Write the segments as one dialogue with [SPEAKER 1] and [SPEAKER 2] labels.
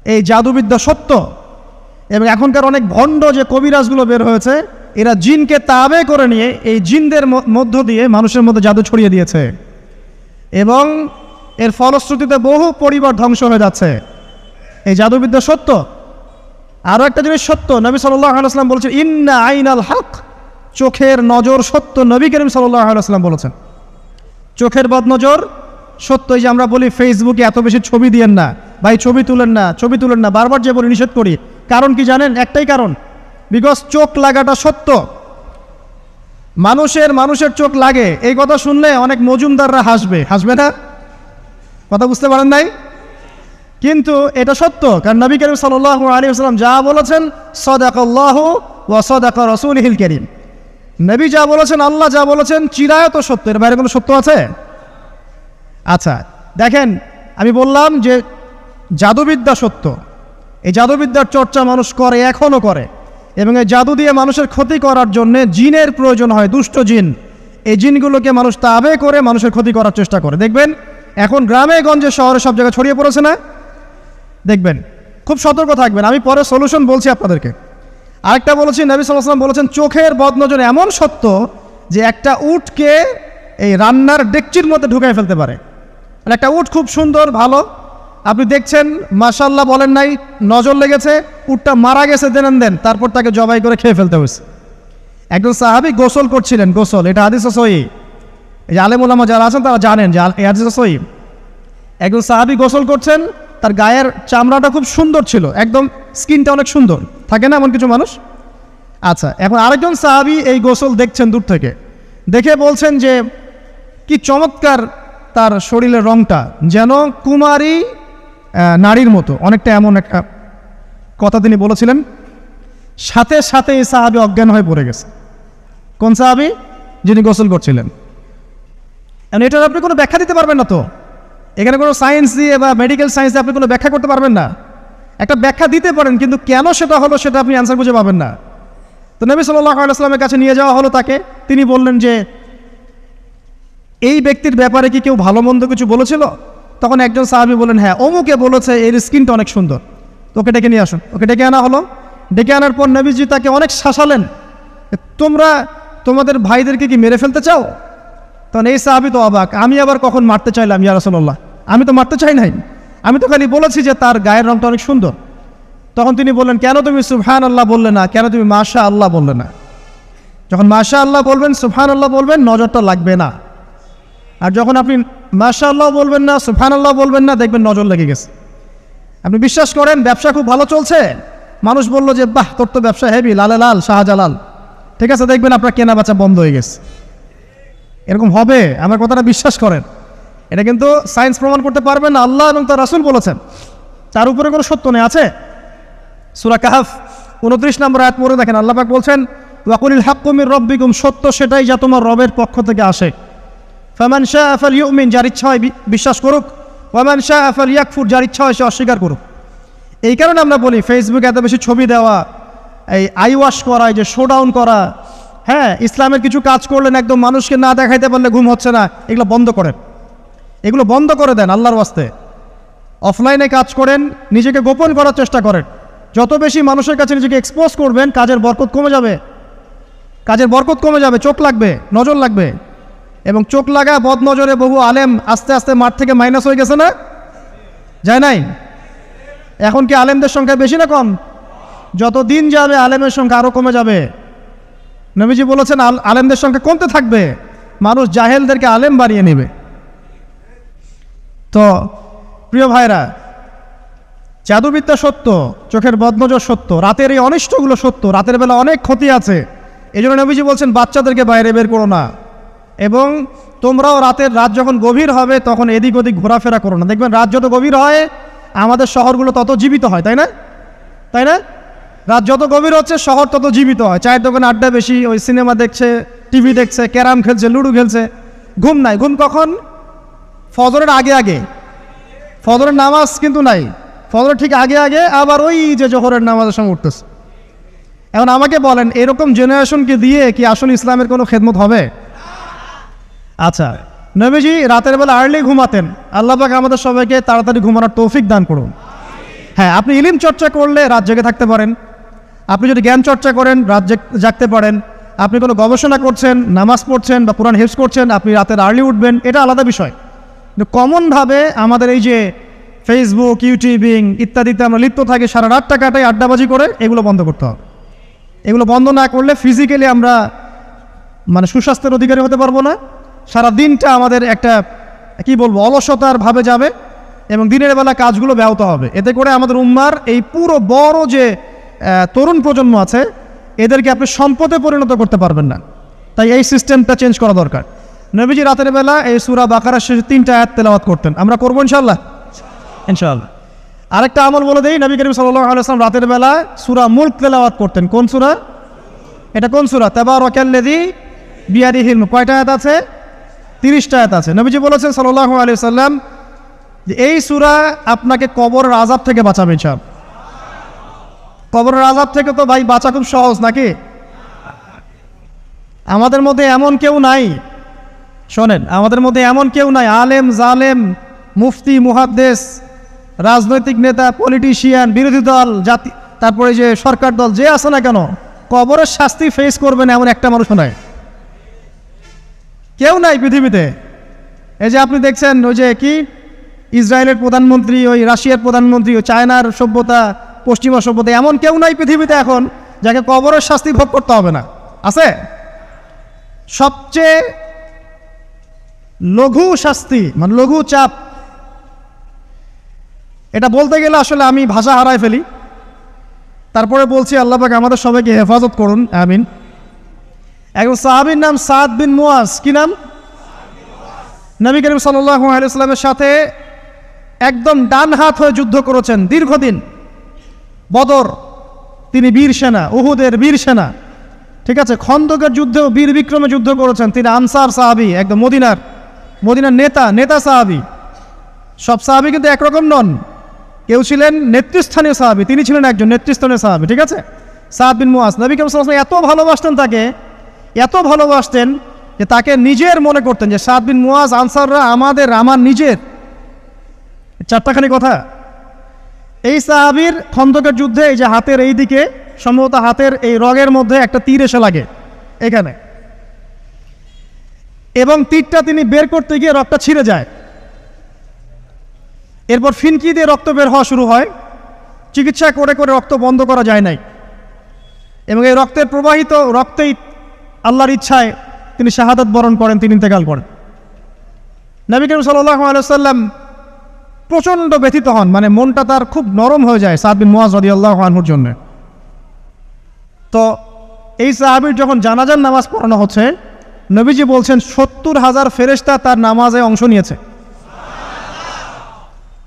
[SPEAKER 1] এই জাদুবিদ্যা সত্য। এবং এখনকার অনেক ভণ্ড যে কবিরাজগুলো বের হয়েছে, এরা জিনকে তাবে করে নিয়ে এই জিনদের মধ্য দিয়ে মানুষের মধ্যে জাদু ছড়িয়ে দিয়েছে, এবং এর ফলশ্রুতিতে বহু পরিবার ধ্বংস হয়ে যাচ্ছে। এই জাদুবিদ্যা সত্য। আরও একটা জিনিস সত্য, নবী সাল্লাল্লাহু আলাইহি ওয়াসাল্লাম বলেছেন ইন্না আইনাল হক, চোখের নজর সত্য। নবী করিম সাল্লাল্লাহু আলাইহি ওয়াসাল্লাম বলেছেন চোখের বদনজর সত্য। এই যে আমরা বলি ফেসবুকে এত বেশি ছবি দিয়েন না ভাই, ছবি তুলেন না, ছবি তুলেন না, বারবার যে বলি নিষেধ করি। কারণ কি জানেন? একটাই কারণ, বিকজ চোখ লাগাটা সত্য। মানুষের চোখ লাগে, এই কথা শুনলে অনেক মজুমদাররা হাসবে না? কথা বুঝতে পারেন নাই? কিন্তু এটা সত্য, কারণ নবী করিম সাল্লাল্লাহু আলাইহি ওয়াসাল্লাম যা বলেছেন সাদাকাল্লাহু ওয়া সাদাকা রাসূলুহুল কারীম। নবী যা বলেছেন, আল্লাহ যা বলেছেন চিরায়ত সত্য, এর বাইরে কোনো সত্য আছে? আচ্ছা দেখেন, আমি বললাম যে জাদুবিদ্যা সত্য। এই জাদুবিদ্যার চর্চা মানুষ করে, এখনও করে, এবং এই জাদু দিয়ে মানুষের ক্ষতি করার জন্য জিনের প্রয়োজন হয়, দুষ্ট জিন। এই জিনগুলোকে মানুষ তাবে করে মানুষের ক্ষতি করার চেষ্টা করে। দেখবেন এখন গ্রামে গঞ্জে শহরে সব জায়গায় ছড়িয়ে পড়েছে না? দেখবেন, খুব সতর্ক থাকবেন। আমি পরে সলিউশন বলছি আপনাদেরকে। আরেকটা বলেছি, নবী সাল্লাল্লাহু আলাইহি ওয়াসাল্লাম বলেছেন চোখের বদনজর এমন সত্য যে একটা উটকে এই রান্নার ডেকচির মধ্যে ঢুকাই ফেলতে পারে। মানে একটা উট খুব সুন্দর ভালো, আপনি দেখছেন মাশাআল্লাহ বলেন নাই, নজর লেগেছে, উটটা মারা গেছে দেন, তারপর তাকে জবাই করে খেয়ে ফেলতে হয়েছে। একজন সাহাবী গোসল করছিলেন, গোসল, এটা হাদিস সহিহ। এই যে আলেম ওলামা যারা আছেন তারা জানেন যে এই হাদিস সহিহ। একজন সাহাবী গোসল করছেন, তার গায়ের চামড়াটা খুব সুন্দর ছিল, একদম স্কিনটা অনেক সুন্দর থাকে না এমন কিছু মানুষ? আচ্ছা, এখন আরেকজন সাহাবী এই গোসল দেখছেন দূর থেকে, দেখে বলছেন যে কি চমৎকার তার শরীরের রংটা, যেন কুমারী নারীর মতো, অনেকটা এমন একটা কথা তিনি বলেছিলেন। সাথে সাথে এই সাহাবী অজ্ঞান হয়ে পড়ে গেছে। কোন সাহাবী? যিনি গোসল করছিলেন। এটার আপনি কোনো ব্যাখ্যা দিতে পারবেন না তো, এখানে কোনো সায়েন্স দিয়ে বা মেডিকেল সায়েন্স দিয়ে আপনি কোনো ব্যাখ্যা করতে পারবেন না। একটা ব্যাখ্যা দিতে পারেন, কিন্তু কেন সেটা হলো সেটা আপনি অ্যান্সার খুঁজে পাবেন না। তো নবী সাল্লাল্লাহু আলাইহি ওয়াসাল্লামের কাছে নিয়ে যাওয়া হলো তাকে। তিনি বললেন যে এই ব্যক্তির ব্যাপারে কি কেউ ভালো মন্দ কিছু বলেছিল? তখন একজন সাহাবী বললেন হ্যাঁ, অমুকে বলেছে এর স্কিনটা অনেক সুন্দর, তো ওকে ডেকে নিয়ে আসুন। ওকে ডেকে আনা হলো। ডেকে আনার পর নবীজি তাকে অনেক শাসালেন, তোমরা তোমাদের ভাইদেরকে কি মেরে ফেলতে চাও? তখন এই সাহাবী তো অবাক, আমি আবার কখন মারতে চাইলাম ইয়া রাসূলুল্লাহ? আমি তো মারতে চাই নাই, আমি তো খালি বলেছি যে তার গায়ের রংটা অনেক সুন্দর। তখন তিনি বললেন কেন তুমি সুবহানাল্লাহ বললে না, কেন তুমি মাশাআল্লাহ বললে না? যখন মাশাআল্লাহ বলবেন, সুবহানাল্লাহ বলবেন, নজরটা লাগবে না। আর যখন আপনি মাশাআল্লাহ বলবেন না, সুবহানাল্লাহ বলবেন না, দেখবেন নজর লেগে গেছে। আপনি বিশ্বাস করেন ব্যবসা খুব ভালো চলছে, মানুষ বলল যে বাহ তোর তো ব্যবসা হেভি, লালে লাল শাহজালাল, ঠিক আছে, দেখবেন আপনার কেনা বেচা বন্ধ হয়ে গেছে। এরকম হবে, আমার কথাটা বিশ্বাস করেন। এটা কিন্তু সায়েন্স প্রমাণ করতে পারবে না, আল্লাহ এবং তার রাসূল বলেছেন, তার উপরে কোনো সত্য নেই। আছে সূরা কাহফ 29 নম্বর আয়াত পড়ে দেখেন, আল্লাহ পাক বলছেন ওয়াকুলিল হাক্কু মির রাব্বিকুম, সত্য সেটাই যা তোমার রবের পক্ষ থেকে আসে। ফামান শাআ ফালইউমিন, যার ইচ্ছা হয় বিশ্বাস করুক, ওয়ামান শাআ ফালইয়াকফুর, যার ইচ্ছা হয় সে অস্বীকার করুক। এই কারণে আমরা বলি ফেসবুকে এত বেশি ছবি দেওয়া, এই আই ওয়াশ করা, এই যে শোডাউন করা, হ্যাঁ ইসলামের কিছু কাজ করলেন একদম মানুষকে না দেখাইতে পারলে ঘুম হচ্ছে না, এগুলো বন্ধ করেন, এগুলো বন্ধ করে দেন আল্লাহর ওয়াস্তে। অফলাইনে কাজ করেন, নিজেকে গোপন করার চেষ্টা করেন। যত বেশি মানুষের কাছে নিজেকে এক্সপোজ করবেন, কাজের বরকত কমে যাবে, কাজের বরকত কমে যাবে, চোখ লাগবে, নজর লাগবে। এবং চোখ লাগা বদ নজরে বহু আলেম আস্তে আস্তে মাঠ থেকে মাইনাস হয়ে গেছে না? যায় নাই? এখন কি আলেমদের সংখ্যা বেশি না কম? যত দিন যাবে আলেমের সংখ্যা আরও কমে যাবে। নবীজি বলেছেন আলেমদের সংখ্যা কমতে থাকবে, মানুষ জাহেলদেরকে আলেম বানিয়ে নেবে। তো প্রিয় ভাইরা, জাদুবিদ্যা সত্য, চোখের বদনজর সত্য, রাতের এই অনিষ্টগুলো সত্য, রাতের বেলা অনেক ক্ষতি আছে। এই জন্য নবীজি বলছেন বাচ্চাদেরকে বাইরে বের করো না, এবং তোমরাও রাত যখন গভীর হবে তখন এদিক ওদিক ঘোরাফেরা করো না। দেখবেন রাত যত গভীর হয় আমাদের শহরগুলো তত জীবিত হয়, তাই না? তাই না? রাত যত গভীর হচ্ছে শহর তত জীবিত হয়। চায়ের দোকানে আড্ডা বেশি, ওই সিনেমা দেখছে, টিভি দেখছে, ক্যারাম খেলছে, লুডো খেলছে, ঘুম নাই। ঘুম কখন? ফজরের আগে আগে। ফজরের নামাজ কিন্তু নাই, ফজরের ঠিক আগে আগে, আবার ওই যে জোহরের নামাজের সঙ্গে উঠতেছে। এখন আমাকে বলেন এরকম জেনারেশনকে দিয়ে কি আসলে ইসলামের কোনো খেদমত হবে? আচ্ছা, নবীজি রাতের বেলা আর্লি ঘুমাতেন, আল্লাহ পাক আমাদের সবাইকে তাড়াতাড়ি ঘুমানোর তৌফিক দান করুন। হ্যাঁ, আপনি ইলম চর্চা করলে রাত জেগে থাকতে পারেন, আপনি যদি জ্ঞান চর্চা করেন রাত জাগতে পারেন, আপনি কোনো গবেষণা করছেন, নামাজ পড়ছেন বা কোরআন হেফজ করছেন, আপনি রাতের আর্লি উঠবেন, এটা আলাদা বিষয়। কিন্তু কমনভাবে আমাদের এই যে ফেসবুক, ইউটিউবিং ইত্যাদিতে আমরা লিপ্ত থাকি, সারা রাতটা কাটাই আড্ডাবাজি করে, এগুলো বন্ধ করতে হবে। এগুলো বন্ধ না করলে ফিজিক্যালি আমরা মানে সুস্বাস্থ্যের অধিকারী হতে পারবো না, সারা দিনটা আমাদের একটা কি বলবো অলসতার ভাবে যাবে এবং দিনের বেলা কাজগুলো ব্যাহত হবে। এতে করে আমাদের উম্মার এই পুরো বড় যে তরুণ প্রজন্ম আছে এদেরকে আপনি সম্পদে পরিণত করতে পারবেন না। তাই এই সিস্টেমটা চেঞ্জ করা দরকার। নবীজি রাতের বেলা এই সূরা বাকারার শেষে 3টা আয়াত তেলাওয়াত করতেন, আমরা করবো ইনশাআল্লাহ। ইনশাআল্লাহ। আরেকটা আমল বলে দেই, নবী করিম সাল্লাল্লাহু আলাইহি ওয়াসাল্লাম রাতের বেলা সূরা মুলক তেলাওয়াত করতেন। কোন সূরা? এটা কোন সূরা? তাবারাকাল্লাযী বিয়াদিহিল মুলক। কয়টা আয়াত আছে? 30টা আয়াত আছে। নবীজি বলেছেন সাল্লাল্লাহু আলাইহি ওয়াসাল্লাম যে এই সূরা আপনাকে কবরের আযাব থেকে বাঁচাবে ইনশাআল্লাহ। কবরের আযাব থেকে তো ভাই বাঁচা খুব সহজ নাকি? আমাদের মধ্যে এমন কেউ নাই, শোনেন, আমাদের মধ্যে এমন কেউ নাই আলেম জালেম মুফতি মুহাদ্দিস রাজনৈতিক নেতা পলিটিশিয়ান বিরোধী দল জাতি তারপরে যে সরকার দল যে আছে না কেন কবরের শাস্তি ফেস করবে না এমন একটা মানুষ নাই, কেউ নাই পৃথিবীতে। এই যে আপনি দেখছেন ওই যে কি ইসরায়েলের প্রধানমন্ত্রী, ওই রাশিয়ার প্রধানমন্ত্রী, ওই চায়নার সভ্যতা, পশ্চিমা সভ্যতা, এমন কেউ নাই পৃথিবীতে এখন যাকে কবরের শাস্তি ভোগ করতে হবে না। আছে? সবচেয়ে লঘু শাস্তি মানে লঘু চাপ, এটা বলতে গেলে আসলে আমি ভাষা হারায় ফেলি, তারপরে বলছি আল্লাহ পাক আমাদের সবাইকে হেফাজত করুন, আমিন। একজন সাহাবীর নাম সাদ বিন মুয়াজ। কি নাম? নবী করিম সাল্লাল্লাহু আলাইহি ওয়াসাল্লামের সাথে একদম ডান হাত হয়ে যুদ্ধ করেছেন দীর্ঘদিন। বদর তিনি বীর সেনা, উহুদের বীর সেনা, ঠিক আছে, খন্দকের যুদ্ধেও বীর বিক্রমে যুদ্ধ করেছেন। তিনি আনসার সাহাবী, একদম মদিনার নেতা সাহাবী। সব সাহাবী কিন্তু একরকম নন, কেউ ছিলেন নেতৃস্থানীয় সাহাবী, তিনি ছিলেন একজন নেতৃস্থানীয় সাহাবী, ঠিক আছে, সাদ বিন মুয়াজ। নবী করিম সাল্লাল্লাহু আলাইহি ওয়াসাল্লাম এত ভালোবাসতেন তাকে, এত ভালোবাসতেন যে তাকে নিজের মনে করতেন যে সাদ বিন মুয়াজ আনসাররা আমার নিজের। 4টাখানি কথা। এই সাহাবীর খন্দকের যুদ্ধে এই যে হাতের এই দিকে সম্ভবত হাতের এই রগের মধ্যে একটা তীর এসে লাগে এখানে, এবং তীরটা তিনি বের করতে গিয়ে রক্তটা ছিঁড়ে যায়। এরপর ফিনকি দিয়ে রক্ত বের হওয়া শুরু হয়। চিকিৎসা করে করে রক্ত বন্ধ করা যায় নাই, এবং এই রক্তের প্রবাহিত রক্তেই আল্লাহর ইচ্ছায় তিনি শাহাদাত বরণ করেন, তিনি ইন্তেকাল করেন। নবী করিম সাল্লাল্লাহু আলাইহি ওয়াসাল্লাম প্রচণ্ড ব্যথিত হন, মানে মনটা তার খুব নরম হয়ে যায় সাদ বিন মুয়াজ রাদিয়াল্লাহু আনহুর জন্য। তো এই সাহাবীর যখন জানাজার নামাজ পড়ানো হচ্ছে, নবীজি বলছেন 70,000 ফেরেশতা তার নামাজে অংশ নিয়েছে।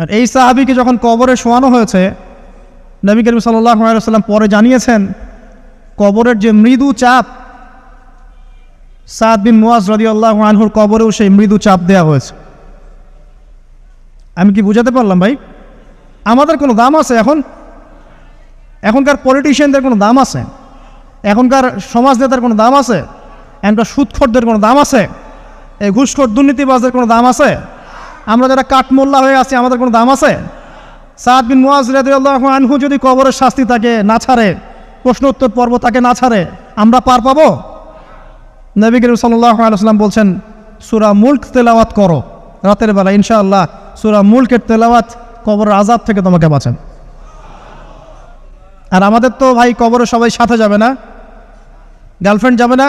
[SPEAKER 1] আর এই সাহাবীকে যখন কবরে শোয়ানো হয়েছে, নবী করিম সাল্লাল্লাহু আলাইহি ওয়াসাল্লাম পরে জানিয়েছেন কবরের যে মৃদু চাপ, সাদ বিন মুয়াজ রাদিয়াল্লাহু আনহুর কবরেও সেই মৃদু চাপ দেওয়া হয়েছে। আমি কি বুঝাতে পারলাম ভাই? আমাদের কোনো দাম আছে এখনকার পলিটিশিয়ানদের কোনো দাম আছে? এখনকার সমাজ নেতার কোনো দাম আছে? এখনকার সুদখোরদের কোনো দাম আছে? এই ঘুষখোর দুর্নীতিবাজদের কোনো দাম আছে? আমরা যারা কাঠমোল্লা হয়ে আছি আমাদের কোনো দাম আছে? সাদ বিন মুয়াজ রাদিয়াল্লাহু আনহু যদি কবরের শাস্তি তাকে না ছাড়ে, প্রশ্ন উত্তর পর্ব তাকে না ছাড়ে, আমরা পার পাবো? নবী করিম সাল্লাল্লাহু আলাইহি ওয়াসাল্লাম বলছেন সূরা মুলক তেলাওয়াত করো রাতের বেলা, ইনশাআল্লাহ সূরা মুলকের তেলাওয়াত কবরের আযাব থেকে তোমাকে বাঁচান। আর আমাদের তো ভাই কবরে সবাই সাথে যাবে না, গার্লফ্রেন্ড যাবে না,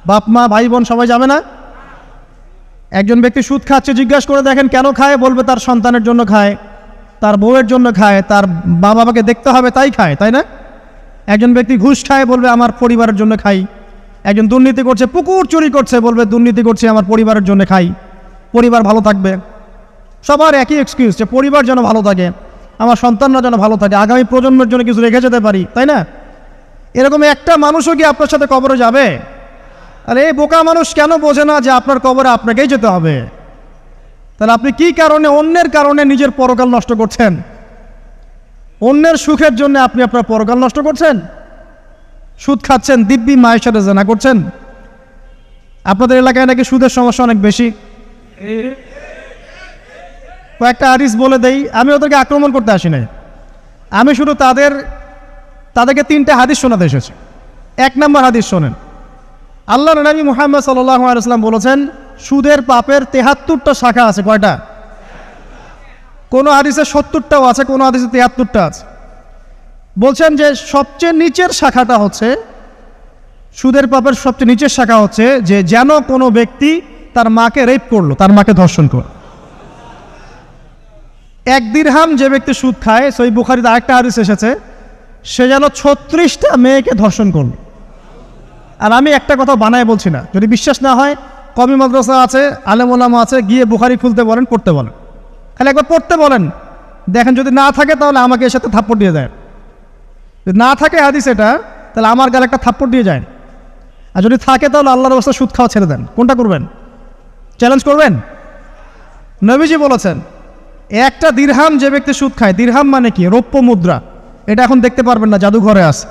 [SPEAKER 1] বাপ মা ভাই বোন সবাই যাবে না। একজন ব্যক্তি সুদ খাচ্ছে, জিজ্ঞাসা করে দেখেন কেন খায়, বলবে তার সন্তানের জন্য খায়, তার বউয়ের জন্য খায়, তার মা বাবাকে দেখতে হবে তাই খায়, তাই না? একজন ব্যক্তি ঘুষ খায়, বলবে আমার পরিবারের জন্য খাই। একজন দুর্নীতি করছে, পুকুর চুরি করছে, বলবে দুর্নীতি করছে আমার পরিবারের জন্য খাই, পরিবার ভালো থাকবে। সবার একই এক্সকিউজ যে পরিবার যেন ভালো থাকে, আমার সন্তানরা যেন ভালো থাকে, আগামী প্রজন্মের জন্য কিছু রেখে যেতে পারি, তাই না? এরকম একটা মানুষও কি আপনার সাথে কবরে যাবে? আর এই বোকা মানুষ কেন বোঝে না যে আপনার কবরে আপনাকেই যেতে হবে? তাহলে আপনি কি কারণে অন্যের কারণে নিজের পরকাল নষ্ট করছেন? অন্যের সুখের জন্য আপনি আপনার পরকাল নষ্ট করছেন। সুদ খাচ্ছেন, দিব্যি মায়ের সাথে জেনা করছেন। আপনাদের এলাকায় নাকি সুদের সমস্যা অনেক বেশি। কয়েকটা হাদিস বলে দেই, আমি ওদেরকে আক্রমণ করতে আসি নাই, আমি শুধু তাদেরকে 3টে হাদিস শোনাতে এসেছি। 1 নম্বর হাদিস শোনেন। আল্লাহ নবী মুহাম্মদ সাল্লাল্লাহু আলাইহি ওয়াসাল্লাম বলেছেন, সুদের পাপের 73টা শাখা আছে। কয়টা? কোনো হাদিসে 70টাও আছে, কোনো হাদিসে 73টা আছে। বলছেন যে সবচেয়ে নিচের শাখাটা হচ্ছে, সুদের পাপের সবচেয়ে নিচের শাখা হচ্ছে যে যেন কোনো ব্যক্তি তার মাকে রেপ করলো, তার মাকে ধর্ষণ করলো। 1 দিরহাম যে ব্যক্তি সুদ খায়, সহিহ বুখারীতে আরেকটা হাদিস এসেছে, সে যেন 36টা মেয়েকে ধর্ষণ করলো। আর আমি একটা কথা বানায় বলছি না, যদি বিশ্বাস না হয় কওমি মাদ্রাসা আছে, আলেম ওলামা আছে, গিয়ে বুখারী খুলতে বলেন, পড়তে বলেন, খালি একবার পড়তে বলেন, দেখেন যদি না থাকে তাহলে আমাকে এর সাথে থাপ্পড় দিয়ে যায়। যদি না থাকে হাদিস এটা, তাহলে আমার গালে একটা থাপ্পড় দিয়ে যায়। আর যদি থাকে তাহলে আল্লাহর রাস্তায় সুদ খাওয়া ছেড়ে দেন। কোনটা করবেন? চ্যালেঞ্জ করবেন? নবীজি বলেছেন, 1টা দিরহাম যে ব্যক্তি সুদ খায়, দিরহাম মানে কি? রৌপ্য মুদ্রা। এটা এখন দেখতে পারবেন না, জাদুঘরে আছে।